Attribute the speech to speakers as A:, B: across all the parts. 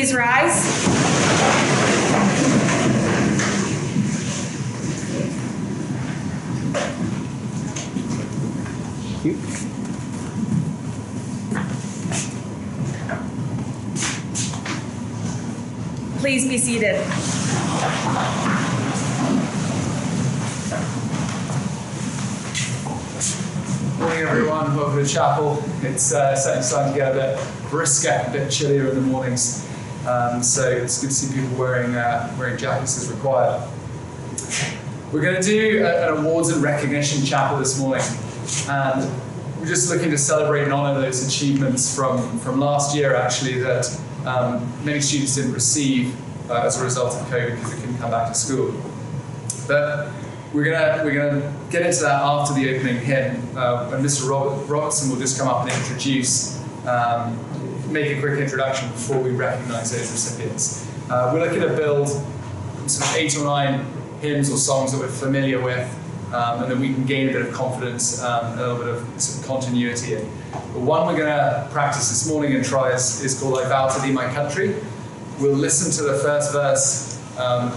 A: please rise? Please be seated.
B: Morning everyone, welcome to chapel. It's certainly starting to get a bit brisker, a bit chillier in the mornings. So it's good to see people wearing jackets as required. We're going to do an awards and recognition chapel this morning. And we're just looking to celebrate and honour those achievements from last year actually that many students didn't receive as a result of COVID because they couldn't come back to school. But we're gonna get into that after the opening hymn, and Mr. Robertson will just come up and introduce, make a quick introduction before we recognise those recipients. We're looking to build sort of 8 or 9 hymns or songs that we're familiar with, and then we can gain a bit of confidence, a little bit of sort of continuity. The one we're going to practice this morning and try is called I Vow to Thee, My Country. We'll listen to the first verse,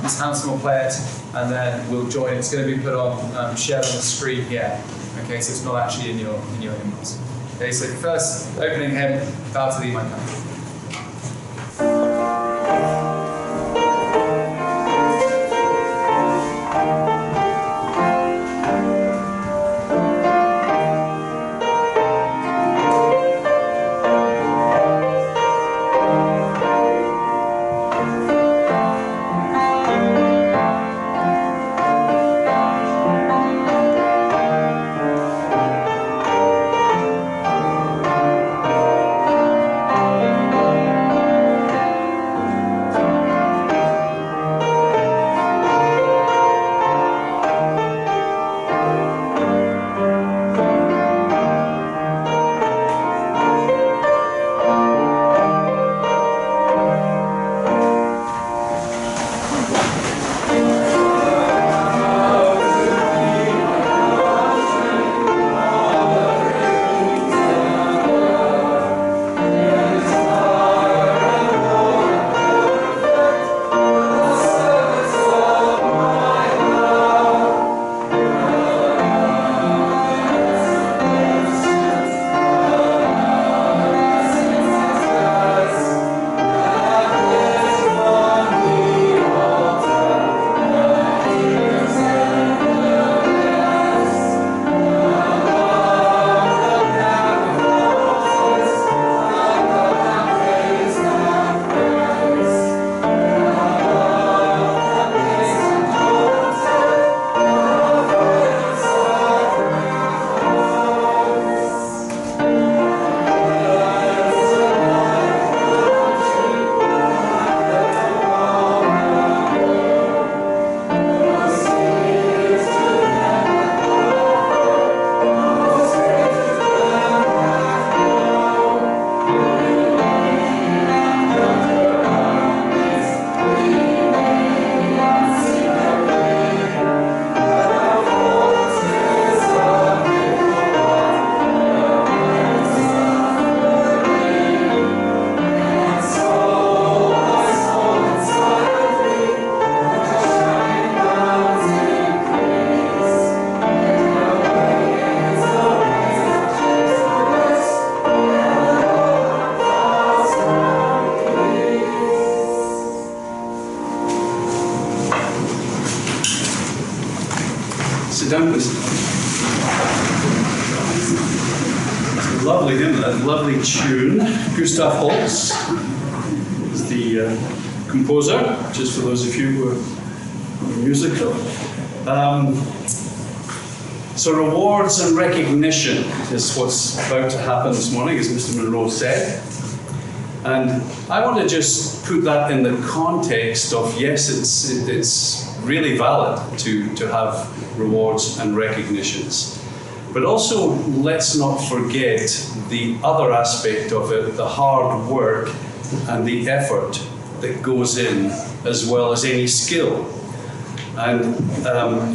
B: Miss Hanson will play it, and then we'll join. It's going to be put on, shared on the screen here. Okay, so it's not actually in your hymnals. Okay, so first opening hymn, Vow to Thee, My Country.
C: Sit down, please. Lovely hymn, that lovely tune. Gustav Holst is the composer, just for those of you who are musical. So rewards and recognition is what's about to happen this morning, as Mr. Monroe said. And I want to just put that in the context of, yes, it's really valid to have rewards and recognitions. But also, let's not forget the other aspect of it, the hard work and the effort that goes in, as well as any skill. And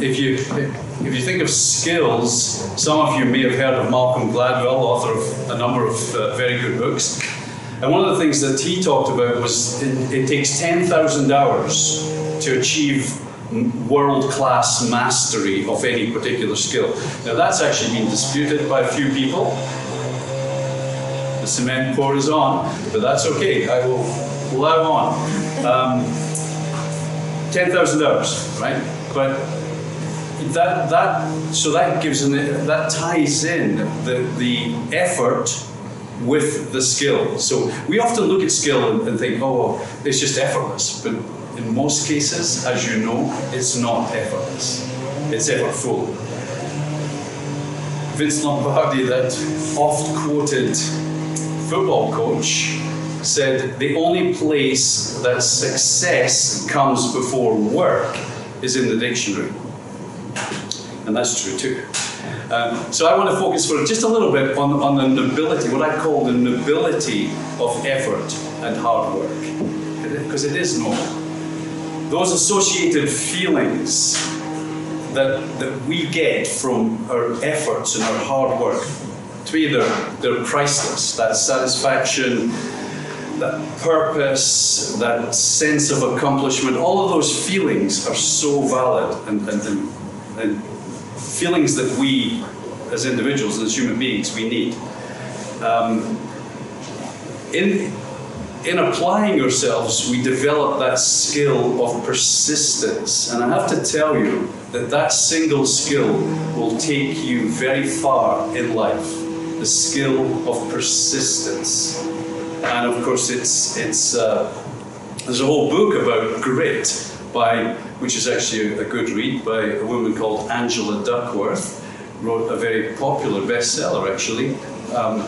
C: if you think of skills, some of you may have heard of Malcolm Gladwell, author of a number of very good books. And one of the things that he talked about was it takes 10,000 hours to achieve world-class mastery of any particular skill. Now that's actually been disputed by a few people. The cement pour is on, but that's okay. I will allow on. 10,000 hours, right? But that gives that ties in the effort with the skill. So we often look at skill and think, oh, it's just effortless. But in most cases, as you know, it's not effortless. It's effortful. Vince Lombardi, that oft-quoted football coach, said the only place that success comes before work is in the dictionary. And that's true too. So I want to focus for just a little bit on the nobility, what I call the nobility of effort and hard work. Because it is noble. Those associated feelings that we get from our efforts and our hard work, to me they're priceless. That satisfaction, that purpose, that sense of accomplishment, all of those feelings are so valid and feelings that we as individuals, as human beings, we need. In applying ourselves, we develop that skill of persistence. And I have to tell you that single skill will take you very far in life. The skill of persistence. And of course, there's a whole book about grit, which is actually a good read, by a woman called Angela Duckworth. Wrote a very popular bestseller, actually,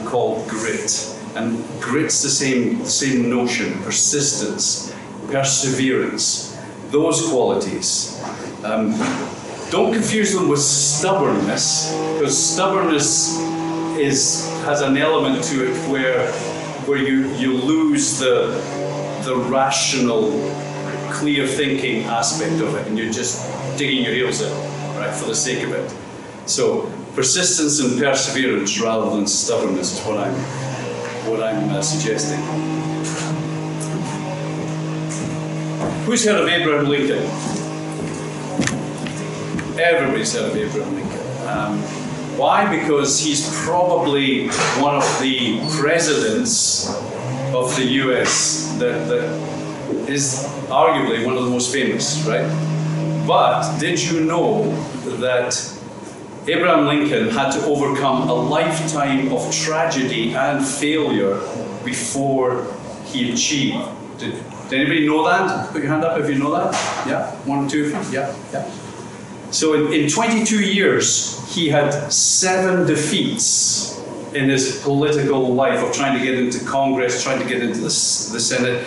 C: called Grit. And grit's the same notion: persistence, perseverance, those qualities. Don't confuse them with stubbornness, because stubbornness has an element to it where you lose the rational, clear thinking aspect of it, and you're just digging your heels in, right, for the sake of it. So persistence and perseverance rather than stubbornness is what I'm suggesting. Who's heard of Abraham Lincoln? Everybody's heard of Abraham Lincoln. Why? Because he's probably one of the presidents of the US that is arguably one of the most famous, right? But did you know that Abraham Lincoln had to overcome a lifetime of tragedy and failure before he achieved? Did anybody know that? Put your hand up if you know that. Yeah? One or two of you? Yeah. So in 22 years, he had 7 defeats in his political life of trying to get into Congress, trying to get into the Senate.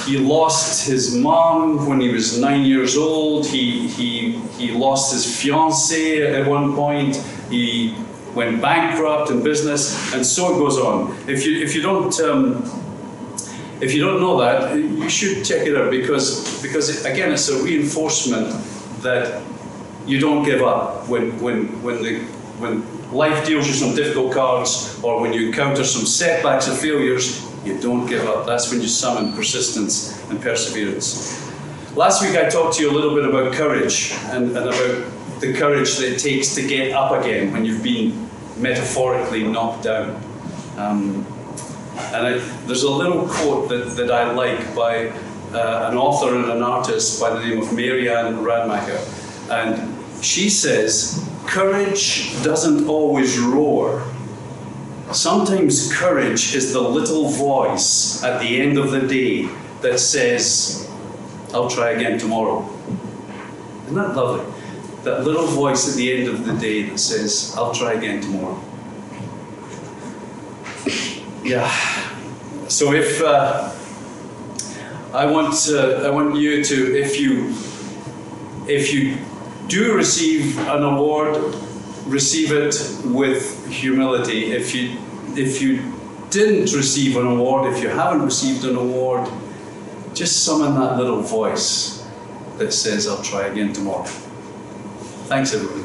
C: He lost his mom when he was 9 years old. He lost his fiancée at one point. He went bankrupt in business, and so it goes on. If you don't know that, you should check it out because again, it's a reinforcement that you don't give up when life deals you some difficult cards, or when you encounter some setbacks and failures. You don't give up. That's when you summon persistence and perseverance. Last week I talked to you a little bit about courage and about the courage that it takes to get up again when you've been metaphorically knocked down. There's a little quote that I like by an author and an artist by the name of Marianne Radmacher. And she says, "Courage doesn't always roar. Sometimes courage is the little voice at the end of the day that says, 'I'll try again tomorrow.'" Isn't that lovely? That little voice at the end of the day that says, "I'll try again tomorrow." Yeah. So if I want you to, if you do receive an award, receive it with humility. If you didn't receive an award, if you haven't received an award, just summon that little voice that says, "I'll try again tomorrow." Thanks, everybody.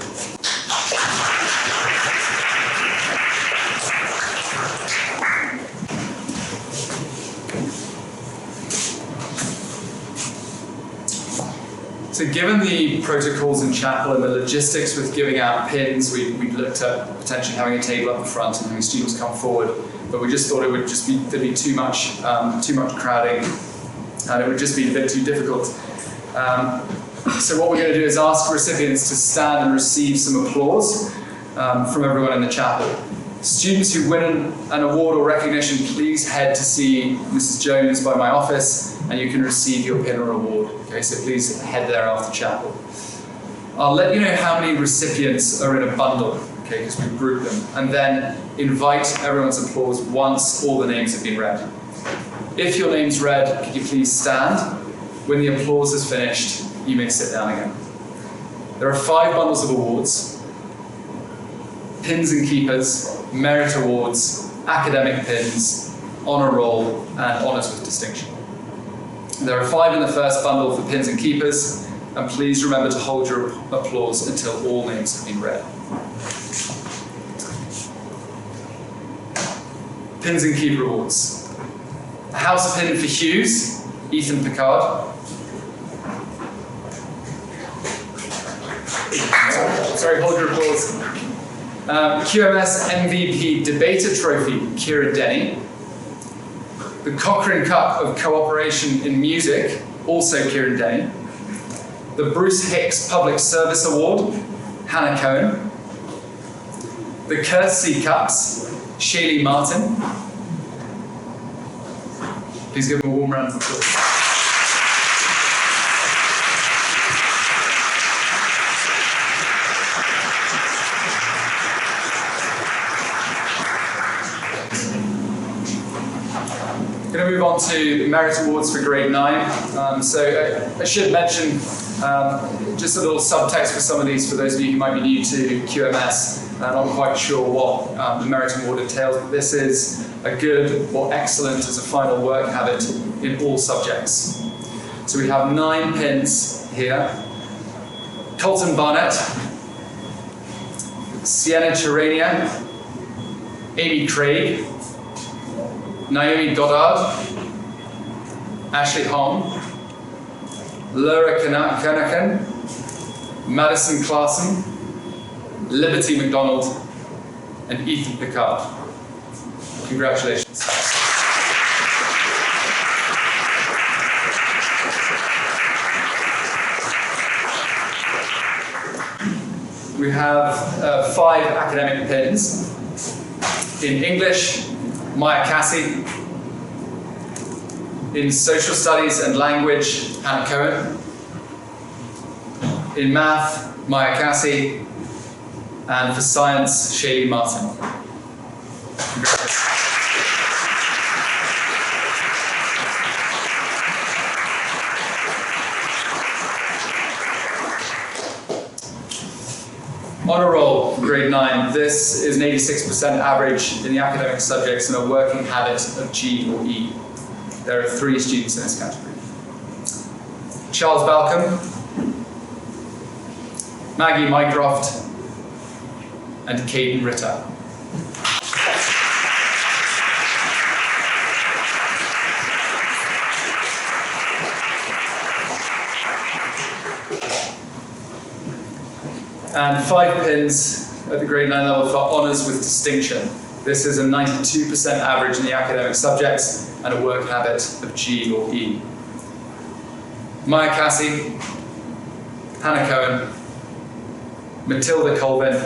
B: So given the protocols in chapel and the logistics with giving out pins, we looked at potentially having a table up the front and having students come forward, but we just thought there'd be too much crowding, and it would just be a bit too difficult. So what we're going to do is ask recipients to stand and receive some applause from everyone in the chapel. Students who win an award or recognition, please head to see Mrs. Jones by my office, and you can receive your pin or award. Okay, so please head there after chapel. I'll let you know how many recipients are in a bundle, okay, because we've grouped them, and then invite everyone's applause once all the names have been read. If your name's read, could you please stand? When the applause is finished, you may sit down again. There are 5 bundles of awards: pins and keepers, merit awards, academic pins, honour roll, and honours with distinction. There are 5 in the first bundle for pins and keepers, and please remember to hold your applause until all names have been read. Pins and keeper awards. A house pin for Hughes, Ethan Picard. Sorry, hold your applause. QMS MVP Debater Trophy, Kira Denny. The Cochrane Cup of Cooperation in Music, also Kieran Denny. The Bruce Hicks Public Service Award, Hannah Cohen. The Courtesy Cups, Shaylee Martin. Please give them a warm round of applause. I'm going to move on to Merit Awards for Grade 9. So I should mention just a little subtext for some of these for those of you who might be new to QMS and not quite sure what the Merit Award entails. But this is a good or excellent as a final work habit in all subjects. So we have 9 pins here. Colton Barnett, Sienna Terania, Amy Craig, Naomi Goddard, Ashley Hong, Laura Kanakan, Madison Claassen, Liberty McDonald, and Ethan Picard. Congratulations. We have 5 academic pins. In English, Maya Cassie. In Social Studies and Language, Hannah Cohen. In Math, Maya Cassie. And for Science, Shaylee Martin. Congratulations. Honour roll, grade 9. This is an 86% average in the academic subjects and a working habit of G or E. There are 3 students in this category. Charles Balcom, Maggie Mycroft, and Caden Ritter. And 5 pins at the grade 9 level for honours with distinction. This is a 92% average in the academic subjects and a work habit of G or E. Maya Cassie, Hannah Cohen, Matilda Colvin,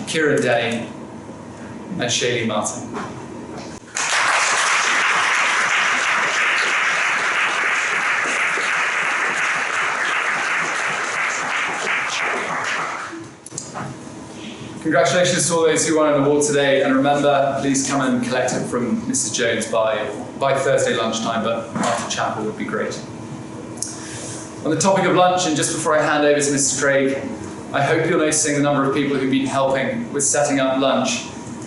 B: Kieran Denny, and Shaylee Martin. Congratulations to all those who won an award today, and remember, please come and collect it from Mrs. Jones by Thursday lunchtime, but after chapel would be great. On the topic of lunch, and just before I hand over to Mrs. Craig, I hope you're noticing the number of people who've been helping with setting up lunch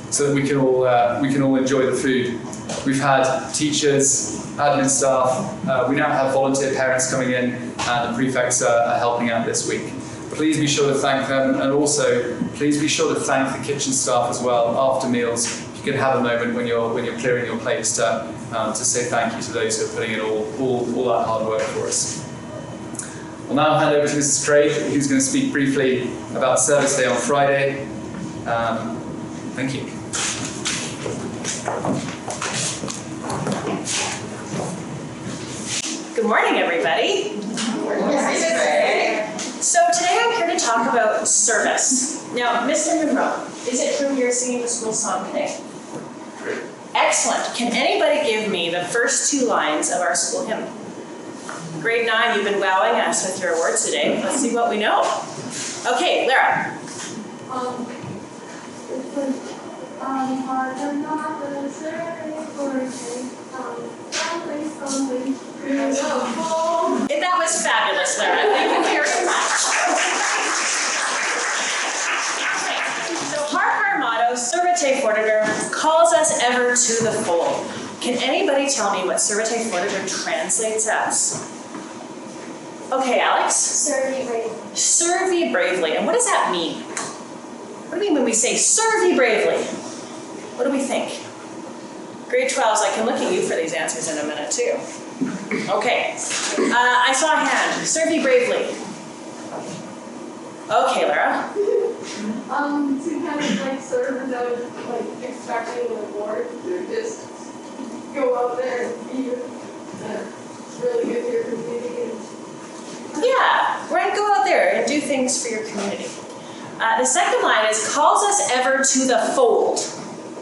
B: so that we can all enjoy the food. We've had teachers, admin staff, we now have volunteer parents coming in, and the prefects are helping out this week. Please be sure to thank them, and also please be sure to thank the kitchen staff as well after meals. If you can have a moment when you're clearing your plates to say thank you to those who are putting in all that hard work for us. I'll now hand over to Mrs. Craig, who's going to speak briefly about Service Day on Friday. Thank you.
D: Good morning, everybody. So today I'm here to talk about service. Now, Mr. Monroe, is it true you're singing the school song today? Excellent. Can anybody give me the first two lines of our school hymn? Grade 9, you've been wowing us with your awards today. Let's see what we know. Okay, Lara. That was fabulous, Lara. Thank you very much. So our motto, Servite Fortiter, calls us ever to the fold. Can anybody tell me what Servite Fortiter translates as? Okay, Alex?
E: Serve ye bravely.
D: Serve ye bravely. And what does that mean? What do we mean when we say serve ye bravely? What do we think? Grade 12s, I can look at you for these answers in a minute too. Okay, I saw a hand. Serve ye bravely. Okay, Lara.
E: To kind of like serve without like expecting an award, to just go out there and be really good to your community.
D: Yeah, right, go out there and do things for your community. The second line is calls us ever to the fold.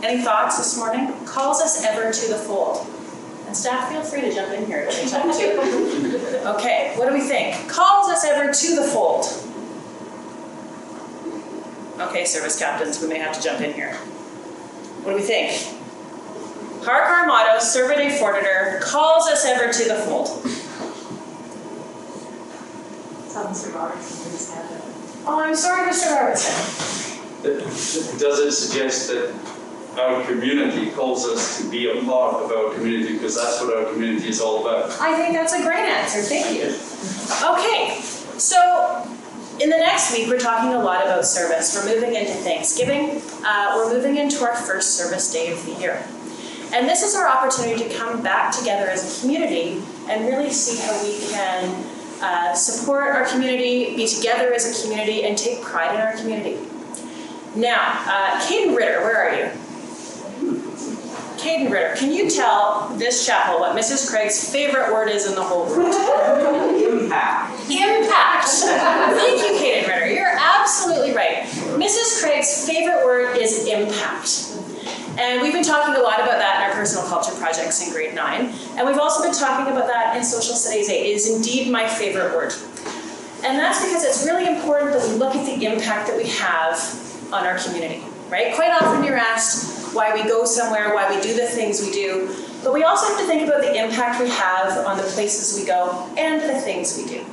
D: Any thoughts this morning? Calls us ever to the fold. And staff, feel free to jump in here at any time too. Okay, what do we think? Calls us ever to the fold. Okay, service captains, we may have to jump in here. What do we think? Hark our motto, Servite Fortiter, calls us ever to the fold.
A: Mr. Robertson, please have it.
D: Oh, I'm sorry, Mr. Robertson.
C: Does it suggest that our community calls us to be a part of our community, because that's what our community is all about?
D: I think that's a great answer, thank you. Okay, so in the next week we're talking a lot about service. We're moving into Thanksgiving. We're moving into our first service day of the year. And this is our opportunity to come back together as a community and really see how we can support our community, be together as a community, and take pride in our community. Now, Caden Ritter, where are you? Caden Ritter, can you tell this chapel what Mrs. Craig's favorite word is in the whole world?
C: Impact.
D: Impact. Thank you, Caden Ritter. You're absolutely right. Mrs. Craig's favorite word is impact. And we've been talking a lot about that in our personal culture projects in grade 9. And we've also been talking about that in social studies 8. It is indeed my favorite word. And that's because it's really important that we look at the impact that we have on our community, right? Quite often you're asked why we go somewhere, why we do the things we do, but we also have to think about the impact we have on the places we go and the things we do.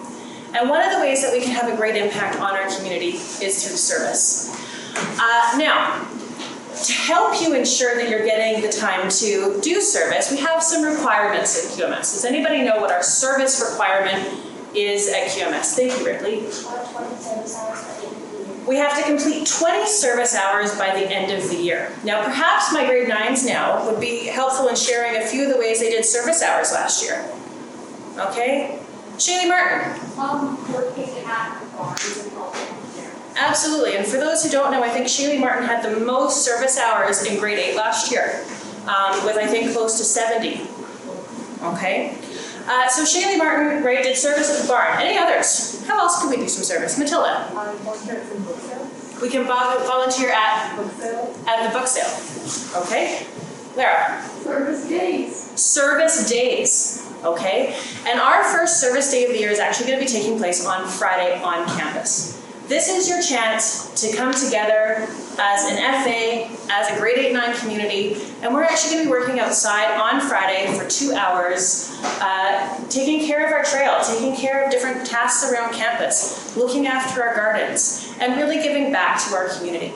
D: And one of the ways that we can have a great impact on our community is through service. Now, to help you ensure that you're getting the time to do service, we have some requirements at QMS. Does anybody know what our service requirement is at QMS? Thank you, Ridley.
E: 20 service hours by the end of the year.
D: We have to complete 20 service hours by the end of the year. Now, perhaps my grade 9s now would be helpful in sharing a few of the ways they did service hours last year. Okay? Shaylee Martin.
E: Working at barns and helping there.
D: Absolutely, and for those who don't know, I think Shaylee Martin had the most service hours in grade 8 last year, with I think close to 70. Okay? So Shaylee Martin, right, did service at the barn. Any others? How else can we do some service? Matilda?
E: Volunteers and book sales.
D: We can volunteer at
E: Book sales.
D: the book sale. Okay? Lara?
E: Service days.
D: Service days. Okay? And our first service day of the year is actually going to be taking place on Friday on campus. This is your chance to come together as an FA, as a grade 8-9 community, and we're actually going to be working outside on Friday for 2 hours, taking care of our trail, taking care of different tasks around campus, looking after our gardens, and really giving back to our community.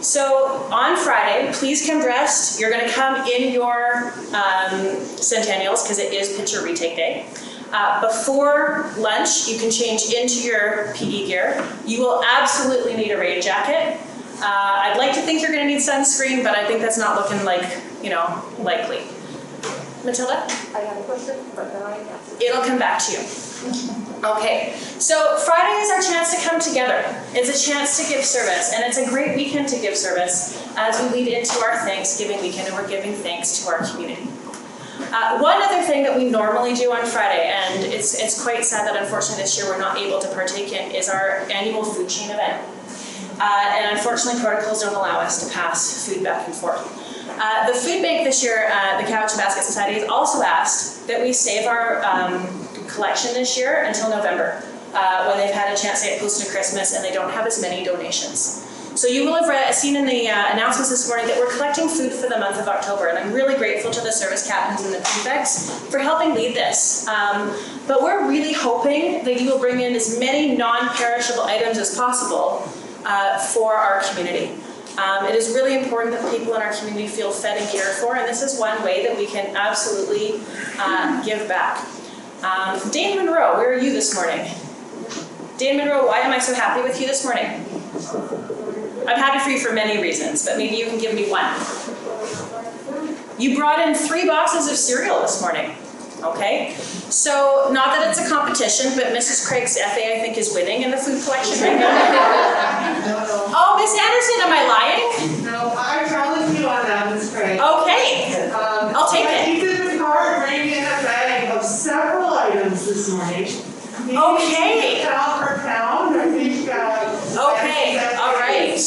D: So on Friday, please come dressed. You're going to come in your centennials because it is picture retake day. Before lunch, you can change into your PE gear. You will absolutely need a rain jacket. I'd like to think you're going to need sunscreen, but I think that's not looking like, likely. Matilda?
E: I have a question, but then I answer.
D: It'll come back to you. Okay, so Friday is our chance to come together. It's a chance to give service, and it's a great weekend to give service as we lead into our Thanksgiving weekend and we're giving thanks to our community. One other thing that we normally do on Friday, and it's quite sad that unfortunately this year we're not able to partake in, is our annual food chain event. And unfortunately protocols don't allow us to pass food back and forth. The food bank this year, the Cowichan Basket Society, has also asked that we save our collection this year until November, when they've had a chance to get close to Christmas and they don't have as many donations. So you will have seen in the announcements this morning that we're collecting food for the month of October, and I'm really grateful to the service captains and the prefects for helping lead this. But we're really hoping that you will bring in as many non-perishable items as possible for our community. It is really important that people in our community feel fed and cared for, and this is one way that we can absolutely give back. Dane Monroe, where are you this morning? Dane Monroe, why am I so happy with you this morning? I'm happy for you for many reasons, but maybe you can give me one. You brought in 3 boxes of cereal this morning. Okay, so not that it's a competition, but Mrs. Craig's FA, I think, is winning in the food collection right now. Oh, Miss Anderson, am I lying?
F: No, I challenge you on that, Ms. Craig.
D: Okay, I'll take it.
F: You did the card, bring in a bag of several items this morning.
D: Okay.
F: Town per town, I think.
D: Okay, all right.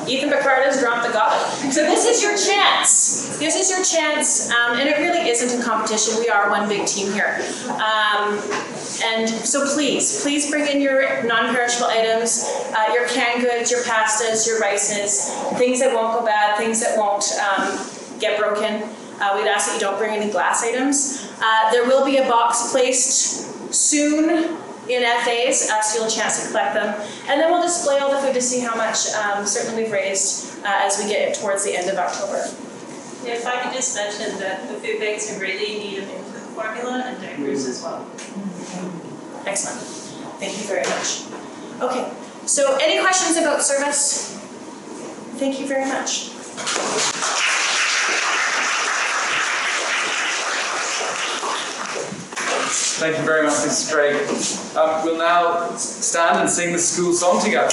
D: Ethan Picard has dropped the gauntlet. So this is your chance. This is your chance, and it really isn't a competition. We are one big team here. And so please bring in your non-perishable items, your canned goods, your pastas, your rices, things that won't go bad, things that won't get broken. We'd ask that you don't bring any glass items. There will be a box placed soon in FAs, so you'll have a chance to collect them. And then we'll display all the food to see how much certainly we've raised as we get towards the end of October.
A: If I could just mention that the food banks are really in need of infant formula and diapers as well.
D: Excellent. Thank you very much. Okay, so any questions about service? Thank you very much.
B: Thank you very much, Mrs. Craig. We'll now stand and sing the school song together.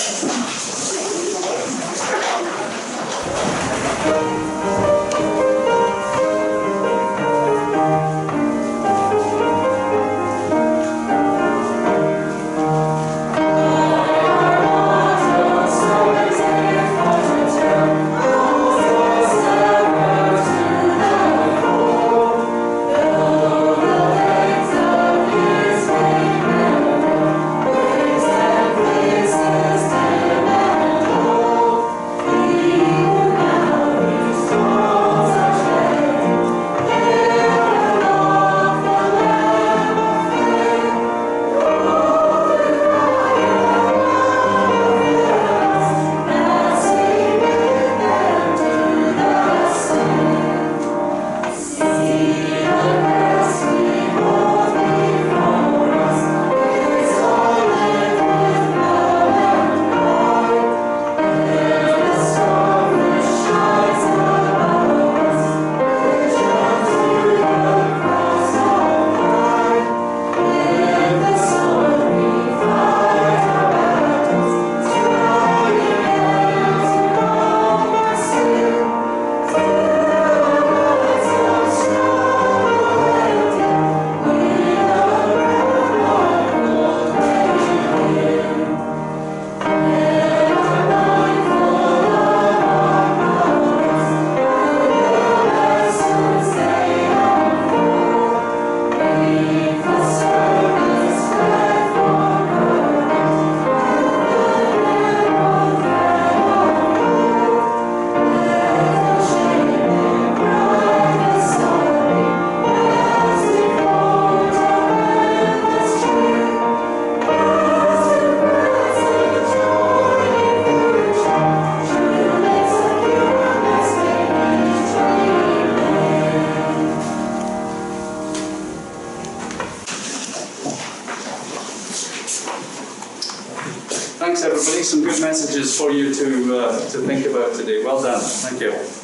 C: Thanks, everybody. Some good messages for you to think about today. Well done. Thank you.